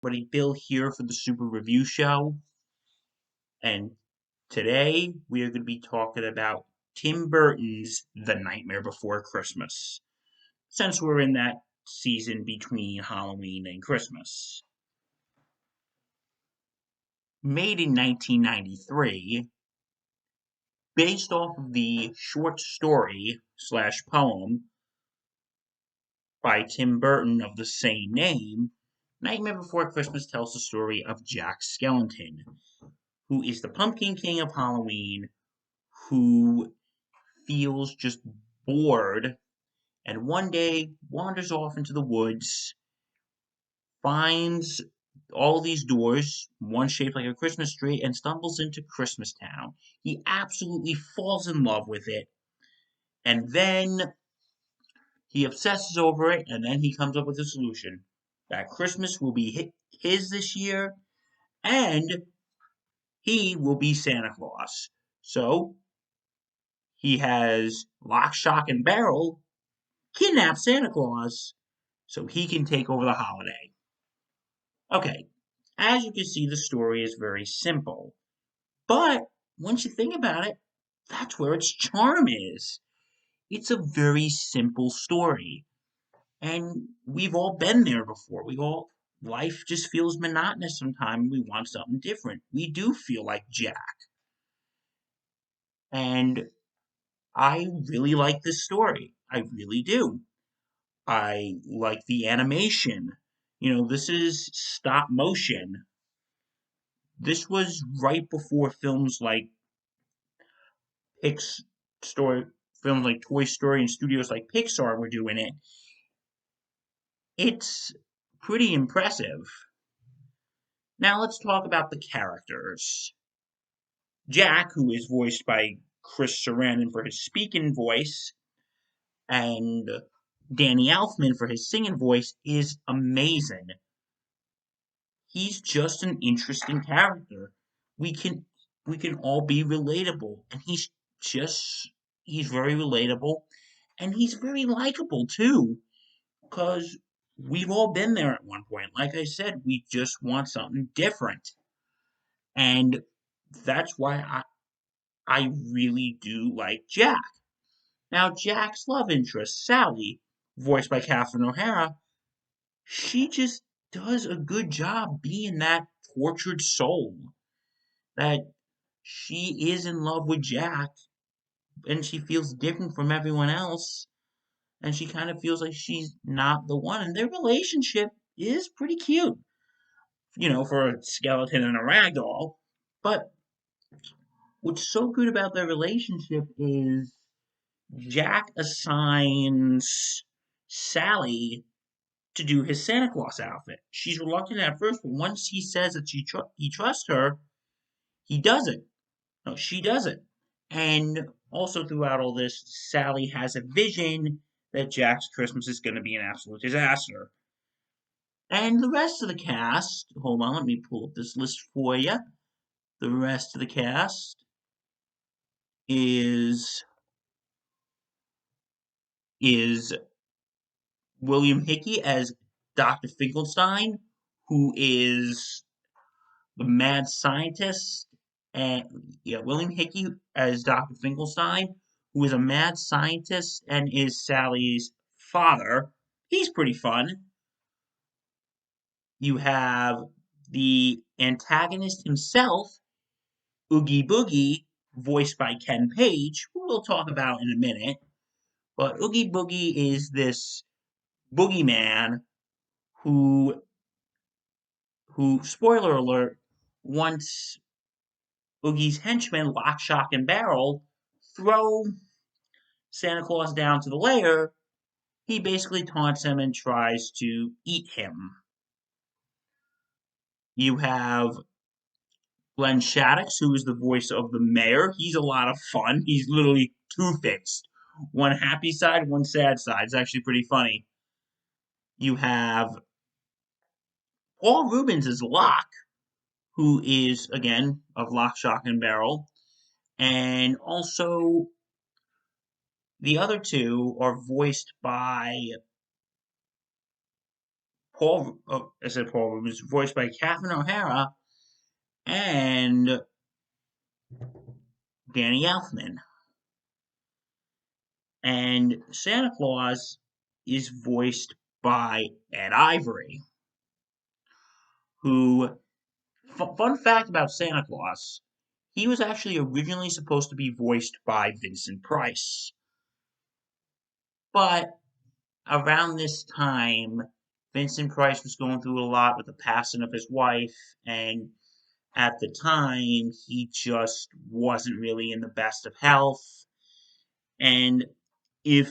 Buddy Bill here for the Super Review Show, and today we are going to be talking about Tim Burton's The Nightmare Before Christmas, since we're in that season between Halloween and Christmas. Made in 1993, based off of the short story slash poem by Tim Burton of the same name, Nightmare Before Christmas tells the story of Jack Skellington, who is the Pumpkin King of Halloween, who feels just bored and one day wanders off into the woods, finds all these doors, one shaped like a Christmas tree, and stumbles into Christmas Town. He absolutely falls in love with it, and then he obsesses over it, and then he comes up with a solution that Christmas will be his this year, and he will be Santa Claus. So he has Lock, Shock, and Barrel kidnap Santa Claus so he can take over the holiday. Okay, as you can see, the story is very simple. But once you think about it, that's where its charm is. It's a very simple story. And we've all been there before. Life just feels monotonous sometimes. We want something different. We do feel like Jack. And I really like this story. I really do. I like the animation. This is stop motion. This was right before films like Pix story films like Toy Story and studios like Pixar were doing it. It's pretty impressive. Now let's talk about the characters. Jack, who is voiced by Chris Sarandon for his speaking voice, and Danny Elfman for his singing voice, is amazing. He's just an interesting character. We can we can all be relatable, and he's very relatable, and he's very likable too, because we've all been there at one point. Like I said, we just want something different, and that's why I really do like Jack. Now, Jack's love interest, Sally, voiced by Catherine O'Hara, she just does a good job being that tortured soul that she is in love with Jack and she feels different from everyone else and she kind of feels like she's not the one. And their relationship is pretty cute, for a skeleton and a ragdoll. But what's so good about their relationship is Jack assigns Sally to do his Santa Claus outfit. She's reluctant at first, but once he says that he trusts her, he does it. No, she does it. And also throughout all this, Sally has a vision that Jack's Christmas is going to be an absolute disaster. And the rest of the cast, hold on, let me pull up this list for you. The rest of the cast is William Hickey as Dr. Finkelstein, who is the mad scientist, and William Hickey as Dr. Finkelstein, who is a mad scientist and is Sally's father. He's pretty fun. You have the antagonist himself, Oogie Boogie, voiced by Ken Page, who we'll talk about in a minute. But Oogie Boogie is this boogeyman who, spoiler alert, once Oogie's henchmen, Lock, Shock, and Barrel, throw Santa Claus down to the lair, he basically taunts him and tries to eat him. You have Glenn Shaddix, who is the voice of the mayor. He's a lot of fun. He's literally two-faced. One happy side, one sad side. It's actually pretty funny. You have Paul Rubens as Locke, who is, again, of Lock, Shock, and Barrel. And also, the other two are voiced by I said Paul Rubens, voiced by Catherine O'Hara and Danny Elfman. And Santa Claus is voiced by Ed Ivory, who, fun fact about Santa Claus, he was actually originally supposed to be voiced by Vincent Price. But around this time, Vincent Price was going through a lot with the passing of his wife, and at the time, he just wasn't really in the best of health. And if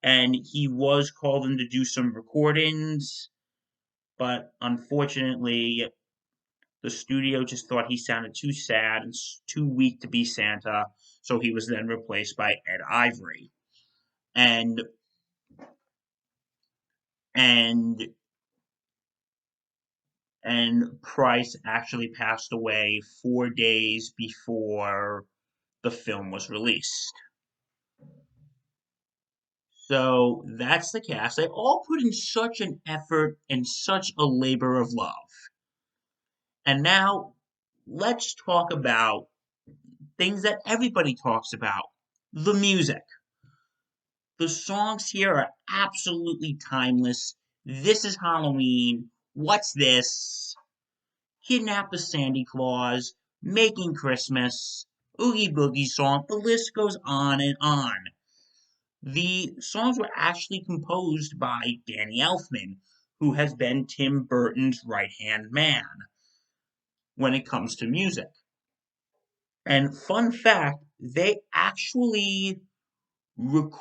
and he was called in to do some recordings, but unfortunately, the studio just thought he sounded too sad and too weak to be Santa, so he was then replaced by Ed Ivory. And and and Price actually passed away 4 days before the film was released. So that's the cast. They all put in such an effort and such a labor of love. And now let's talk about things that everybody talks about, the music. The songs here are absolutely timeless. This is Halloween. What's this? Kidnap the Sandy Claus. Making Christmas. Oogie Boogie song. The list goes on and on. The songs were actually composed by Danny Elfman, who has been Tim Burton's right-hand man when it comes to music. And fun fact, they actually wrote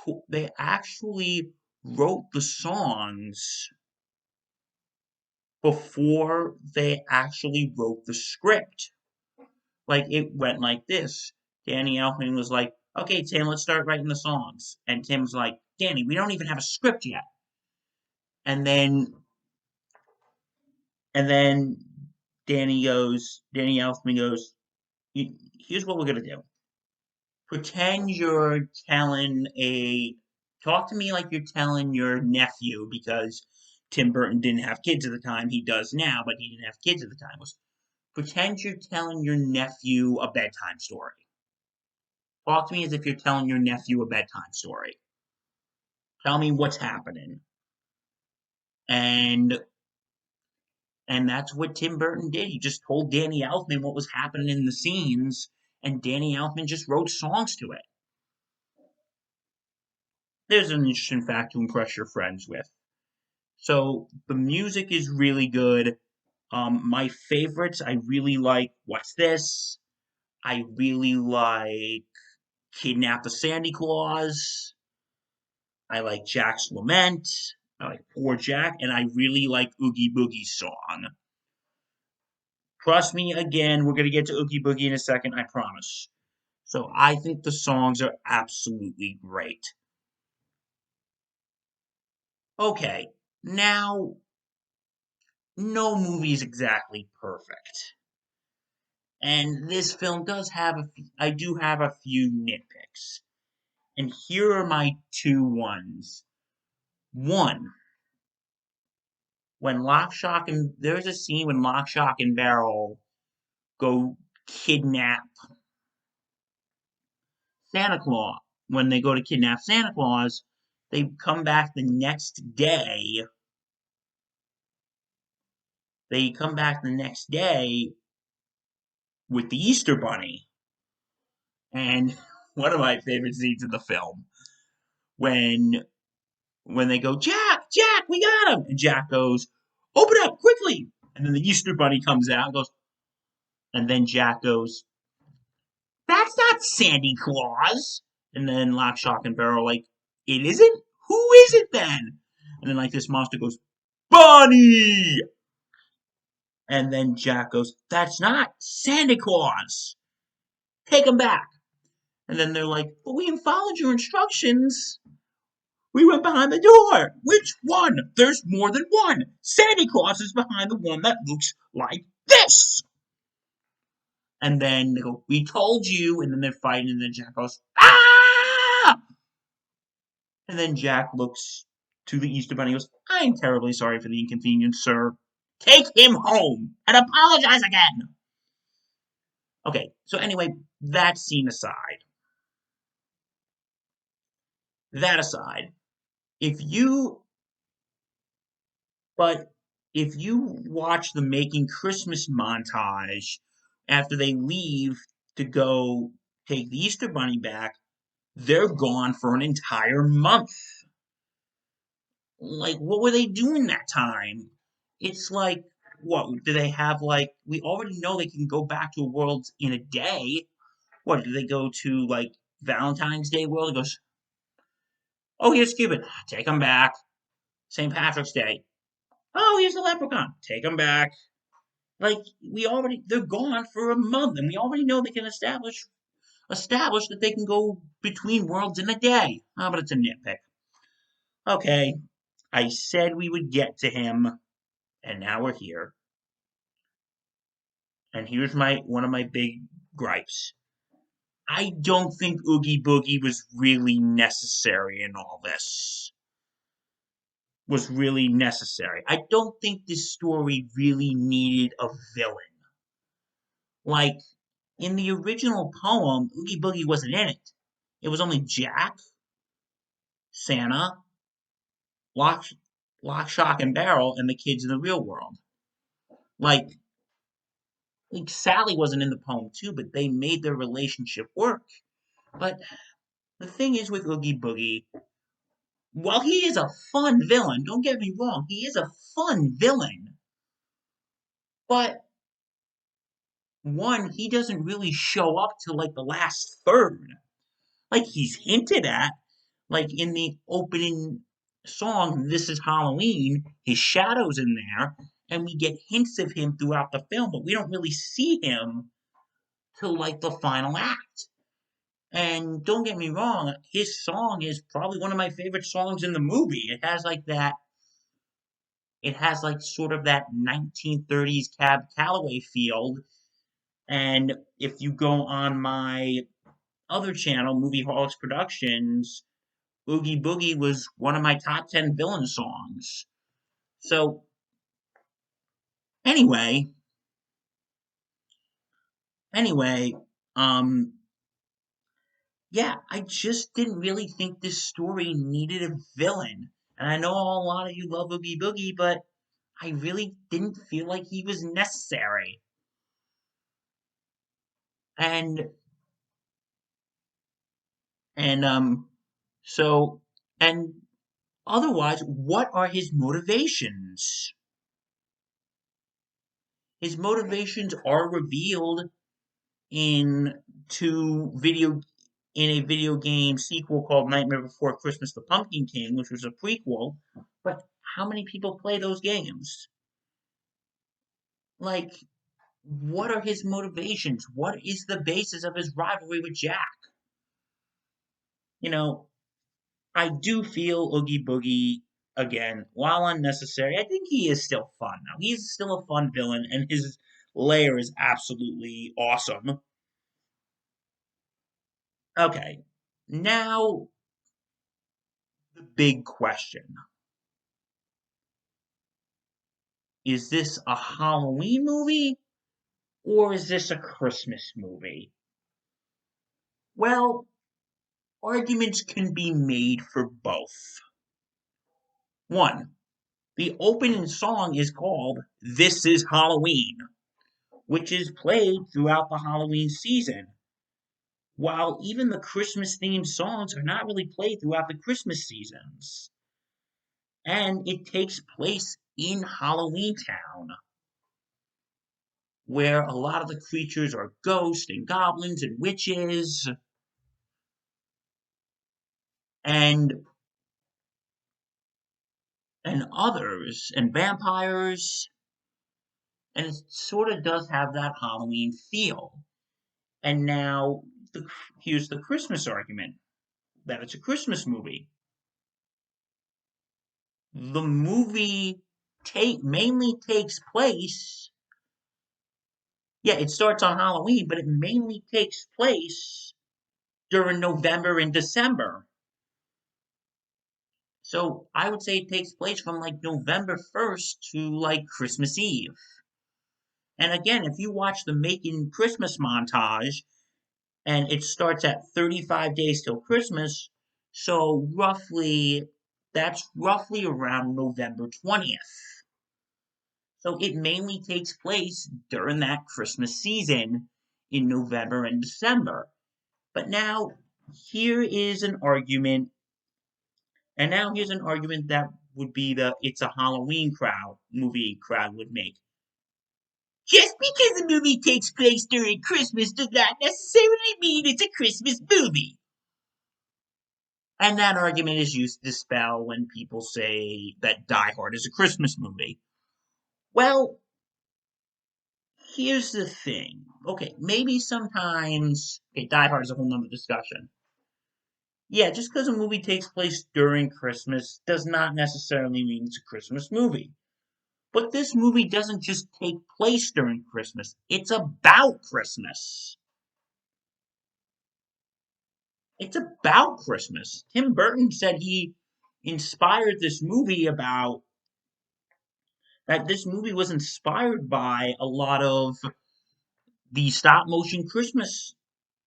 the songs before they actually wrote the script. Like, it went like this. Danny Elfman was like, okay, Tim, let's start writing the songs. And Tim's like, Danny, we don't even have a script yet. And then And then Danny Elfman goes, here's what we're going to do. Pretend you're talk to me like you're telling your nephew, because Tim Burton didn't have kids at the time. He does now, but he didn't have kids at the time. Pretend you're telling your nephew a bedtime story. Talk to me as if you're telling your nephew a bedtime story. Tell me what's happening. And that's what Tim Burton did. He just told Danny Elfman what was happening in the scenes, and Danny Elfman just wrote songs to it. There's an interesting fact to impress your friends with. So the music is really good. My favorites, I really like What's This? I really like Kidnap the Sandy Claus. I like Jack's Lament. I like Poor Jack, and I really like Oogie Boogie's song. Trust me, again, we're going to get to Oogie Boogie in a second, I promise. So I think the songs are absolutely great. Okay, now, no movie is exactly perfect. And this film I do have a few nitpicks. And here are my two ones. One, there's a scene when Lock, Shock, and Barrel go kidnap Santa Claus. When they go to kidnap Santa Claus, they come back the next day. They come back the next day with the Easter Bunny. And one of my favorite scenes in the film, when they go, Jack, we got him! And Jack goes, open up, quickly! And then the Easter Bunny comes out and goes, and then Jack goes, that's not Sandy Claus! And then Lock, Shock, and Barrel are like, it isn't? Who is it then? And then like this monster goes, Bunny! And then Jack goes, that's not Santa Claus! Take him back! And then they're like, but we followed your instructions. We went behind the door. Which one? There's more than one. Santa Claus is behind the one that looks like this. And then they go, we told you. And then they're fighting. And then Jack goes, ah! And then Jack looks to the Easter Bunny. He goes, I'm terribly sorry for the inconvenience, sir. Take him home and apologize again. Okay, so anyway, that scene aside, if you, but if you watch the Making Christmas montage after they leave to go take the Easter Bunny back, they're gone for an entire month. Like, what were they doing that time? It's like, what do they have? Like, we already know they can go back to a world in a day. What do they go to, like, Valentine's Day world? It goes, oh, here's Cupid, take him back. St. Patrick's Day, oh, here's the leprechaun, take him back. Like, they're gone for a month, and we already know they can establish that they can go between worlds in a day. Oh, but it's a nitpick. Okay, I said we would get to him, and now we're here. And here's one of my big gripes. I don't think Oogie Boogie was really necessary in all this. Was really necessary. I don't think this story really needed a villain. Like, in the original poem, Oogie Boogie wasn't in it. It was only Jack, Santa, Lock, Shock, and Barrel, and the kids in the real world. Like Sally wasn't in the poem too, but they made their relationship work. But the thing is with Oogie Boogie, while he is a fun villain, don't get me wrong, he is a fun villain. But one, he doesn't really show up till like the last third. Like he's hinted at, like in the opening song, This Is Halloween, his shadow's in there, and we get hints of him throughout the film, but we don't really see him till like the final act. And don't get me wrong, his song is probably one of my favorite songs in the movie. It has like sort of that 1930s Cab Calloway feel. And if you go on my other channel, Movie Holics Productions, Oogie Boogie was one of my top 10 villain songs. So, anyway, anyway, um, yeah, I just didn't really think this story needed a villain. And I know a lot of you love Oogie Boogie, but I really didn't feel like he was necessary. And and so and otherwise, what are his motivations? His motivations are revealed in two video in a video game sequel called Nightmare Before Christmas: The Pumpkin King, which was a prequel. But how many people play those games? Like, what are his motivations? What is the basis of his rivalry with Jack? You know, I do feel Oogie Boogie, again, while unnecessary, I think he is still fun now. He's still a fun villain, and his lair is absolutely awesome. Okay, now the big question. Is this a Halloween movie or is this a Christmas movie? Well, arguments can be made for both. One, the opening song is called This Is Halloween, which is played throughout the Halloween season, while even the Christmas themed songs are not really played throughout the Christmas seasons. And it takes place in Halloween Town, where a lot of the creatures are ghosts and goblins and witches and others and vampires, and it sort of does have that Halloween feel. And now here's the Christmas argument that it's a Christmas movie. The movie mainly takes place. Yeah, it starts on Halloween, but it mainly takes place during November and December. So I would say it takes place from like November 1st to like Christmas Eve. And again, if you watch the Making Christmas montage, and it starts at 35 days till Christmas, so that's roughly around November 20th. So it mainly takes place during that Christmas season in November and December. But now, here is an argument, and now here's an argument that would be the It's a Halloween movie crowd would make. Just because a movie takes place during Christmas does not necessarily mean it's a Christmas movie. And that argument is used to dispel when people say that Die Hard is a Christmas movie. Well, here's the thing. Okay, maybe sometimes. Okay, Die Hard is a whole nother discussion. Yeah, just because a movie takes place during Christmas does not necessarily mean it's a Christmas movie. But this movie doesn't just take place during Christmas, it's about Christmas. It's about Christmas. Tim Burton said he inspired this movie about that this movie was inspired by a lot of the stop motion Christmas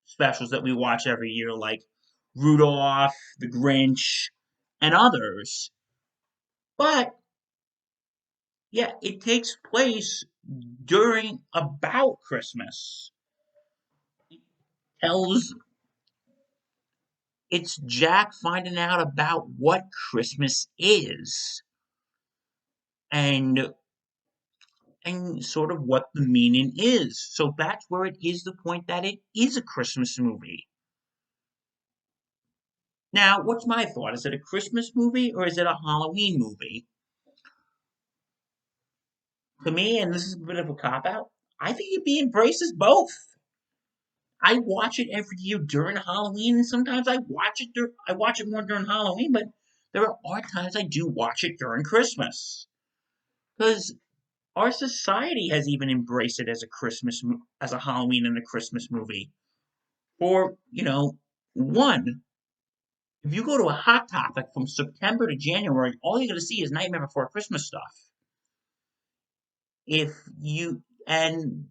specials that we watch every year, like Rudolph, The Grinch, and others. But yeah, it takes place during about Christmas. It tells it's Jack finding out about what Christmas is and sort of what the meaning is. So that's where it is the point that it is a Christmas movie. Now, what's my thought? Is it a Christmas movie or is it a Halloween movie? To me, and this is a bit of a cop out, I think it be embraced as both. I watch it every year during Halloween, and sometimes I watch it more during Halloween, but there are times I do watch it during Christmas because our society has even embraced it as as a Halloween and a Christmas movie. Or one, if you go to a Hot Topic from September to January, all you're going to see is Nightmare Before Christmas stuff. If you and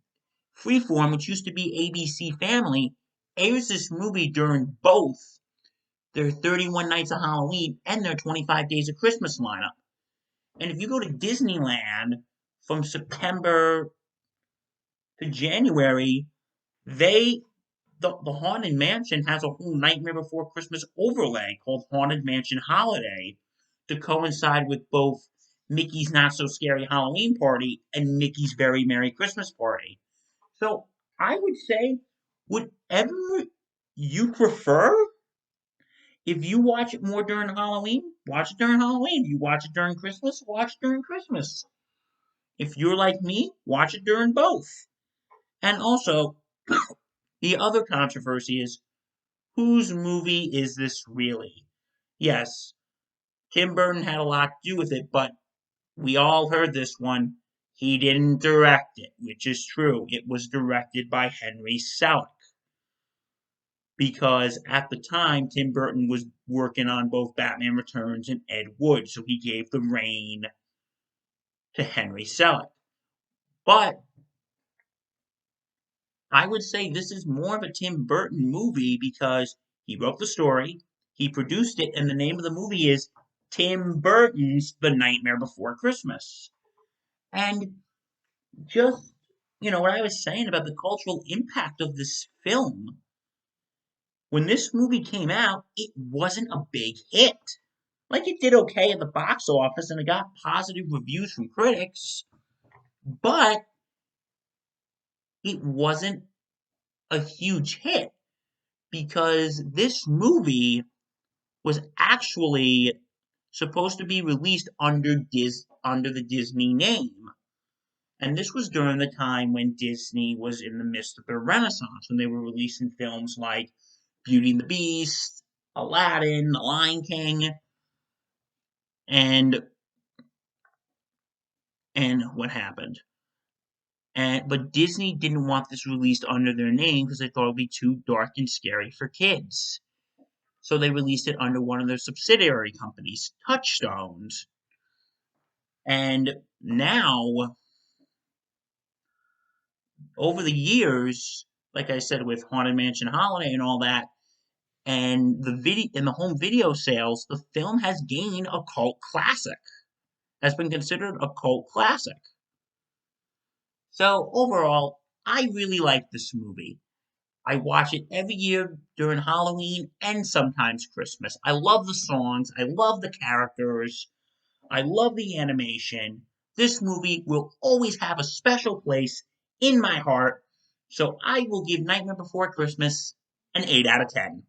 Freeform, which used to be ABC Family, airs this movie during both their 31 Nights of Halloween and their 25 Days of Christmas lineup. And if you go to Disneyland from September to January, the Haunted Mansion has a whole Nightmare Before Christmas overlay called Haunted Mansion Holiday to coincide with both Mickey's Not So Scary Halloween Party and Mickey's Very Merry Christmas Party. So I would say, whatever you prefer, if you watch it more during Halloween, watch it during Halloween. If you watch it during Christmas, watch it during Christmas. If you're like me, watch it during both. And also, the other controversy is, whose movie is this really? Yes, Tim Burton had a lot to do with it, but we all heard this one. He didn't direct it, which is true. It was directed by Henry Selick. Because at the time, Tim Burton was working on both Batman Returns and Ed Wood, so he gave the reign to Henry Selick. But I would say this is more of a Tim Burton movie because he wrote the story, he produced it, and the name of the movie is Tim Burton's The Nightmare Before Christmas. And just, what I was saying about the cultural impact of this film, when this movie came out, it wasn't a big hit. Like, it did okay at the box office and it got positive reviews from critics, but it wasn't a huge hit because this movie was actually supposed to be released under the Disney name. And this was during the time when Disney was in the midst of their renaissance, when they were releasing films like Beauty and the Beast, Aladdin, The Lion King, and what happened. But Disney didn't want this released under their name because they thought it would be too dark and scary for kids. So they released it under one of their subsidiary companies, Touchstones. And now, over the years, like I said, with Haunted Mansion Holiday and all that, and the home video sales, the film has gained a cult classic. Has been considered a cult classic. So overall, I really like this movie. I watch it every year during Halloween and sometimes Christmas. I love the songs, I love the characters, I love the animation. This movie will always have a special place in my heart, so I will give Nightmare Before Christmas an 8 out of 10.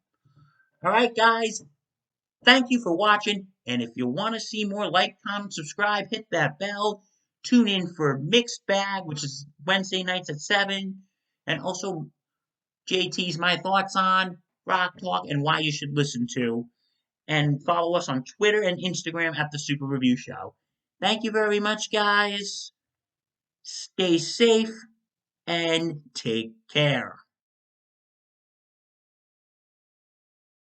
Alright, guys, thank you for watching, and if you want to see more, like, comment, subscribe, hit that bell. Tune in for Mixed Bag, which is Wednesday nights at 7, and also JT's My Thoughts on Rock Talk and Why You Should Listen To. And follow us on Twitter and Instagram at The Super Review Show. Thank you very much, guys. Stay safe and take care.